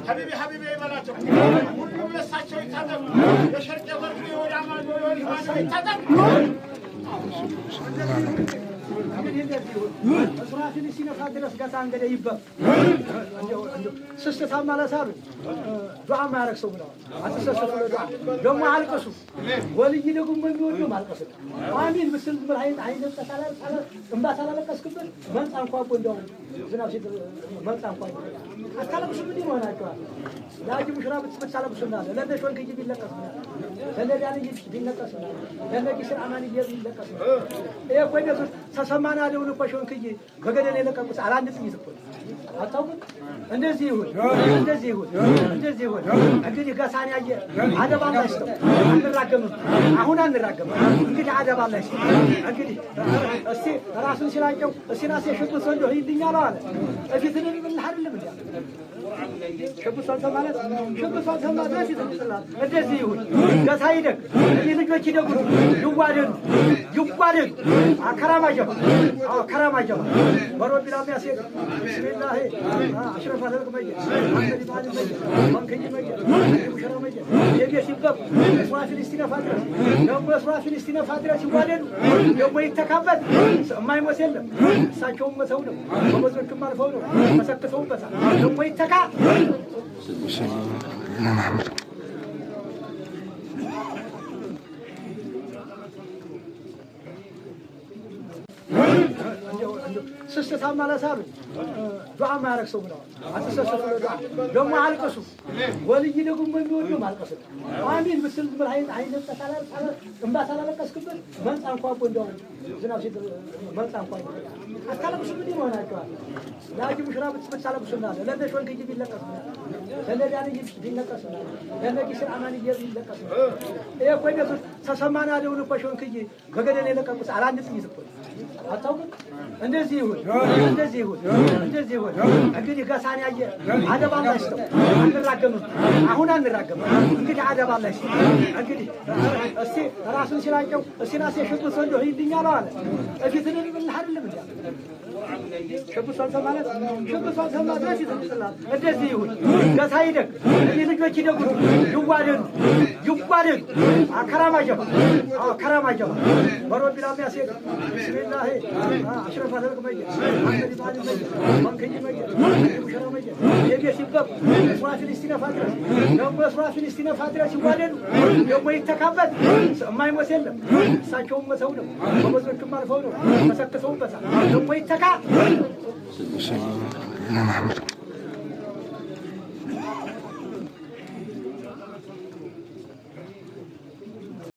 حبيبي حبيبي بلاته كل ساعه يتعذب يا شرق يضرب يا عمال يتعذب اسرافيل سينفا درس قطع እንግዲህ ይበብ ስስታ ማለት አሉ ዱዓ ማረክ ሰው ነው አትሰሰቱ ደግሞ አልቀሱ ወልይ ደግሞ የሚወዱ ማልቀስ አሚን ምስል ብርሃን አይነት ተሳላል እንባ ሳላለቀስክበት መንጻ እንኳን እንደው ዝናብ ሲጥ መንጻ እንኳን አታለቅሱ ምን ይሆናችኋል ላጅ ሙሽራ ብትሰለብሱና ለነሾን ከጂ ቢለቀስ ለነዳን ይጅ ቢለቀስ ለነጊስ አማን ይለቀስ ይሄ ቆይቶ ተሰማና ደውል ቆሾን ከጂ ከገደል የለቀቁት አላንድ ጥይት እኮ አታውቁ እንደዚህ ይሁን እንደዚህ ይሁን እንግዲህ ገሳን ያየ አደባ ላይ ነው አንራገምም አሁን አንራገምም እንግዲህ አደባ ላይ ነው እንግዲህ እስቲ ራሱን ሲላጨው እስቲናስ የሽብት ሰው እንደው ይልኛል አለ እፊትን ምን አይደለም እንዴ ሽብት ሰው ማለት ይጥላል እንደዚህ ይሁን ገሳ ይደግ ልጆች ይደጉ ይዋደዱ አከራማጀው ከራማጀው ወሮድ ቢላም ያሰ ቢስሚላህ አሽረፍ አለከመየ አህመድ ባሊ መየ ወንከኝ መየ ሙሽራ መየ የቢሲበብ እስራፊል እስቲነፋድረስ እስራፊል ይዋደዱ ደግሞ ይተካበት የማይሞት የለም እሳቸውም መተው ነው በመዝረክም አልፈው ነው ተሰክተውበታል ደግሞ ይተካ ስስታ ማለት አሉ ዱዓ ማረክ ሰው ነው አትሰሰቱ ደግሞ አልቀሱ ወልይ ደግሞ የሚወዱ ማልቀስ አሚን ምስል ብርሃን አይነት ተሳላል እንባ ሳላለቀስክበት መንጻ እንኳን እንደው ዝናብ ሲጥ መንጻ እንኳን አታለቅሱ ምን ይሆናችኋል ላጅ ሙሽራ ብትሰለብሱና ለነሾን ከጂ ቢለቀስ ለነዳን ይጅ ቢለቀስ ለነጊስ አማን ይለቀስ ይሄ ቆይቶ ተሰማና ደውል ቆሾን ከጂ ከገደል የለቀቁት አላንድ ጥይት እኮ አታውቁ እንደዚህ ይሁን እንግዲህ ገሳን ያየ አደባ ላይ ነው አንራገምም አሁን አንራገምም እንግዲህ አደባ ላይ ነው እንግዲህ እስቲ ራሱን ሲላጨው እስቲናስ የሽብት ሰው እንደው ይልኛል አለ እፊትን ምን አይደለም እንዴ ሽብት ሰው ማለት ይጥላል እንደዚህ ይሁን ገሳ ይደግ ልጆች ይደጉ ይዋደዱ አከራማጀው ወሮድ ቢላም ያሰ ቢስሚላህ አሽረፍ አለከመየ አህመድ ባሊ መየ ወንከኝ መየ ሙሽራ መየ የቢሲበብ እስራፊል እስቲነፋድረስ ይዋደዱ ደግሞ ይተካበት የማይሞት የለም እሳቸውም መተው ነው በመዝረክም አልፈው ነው ተሰክተውበታል ደግሞ ይተካ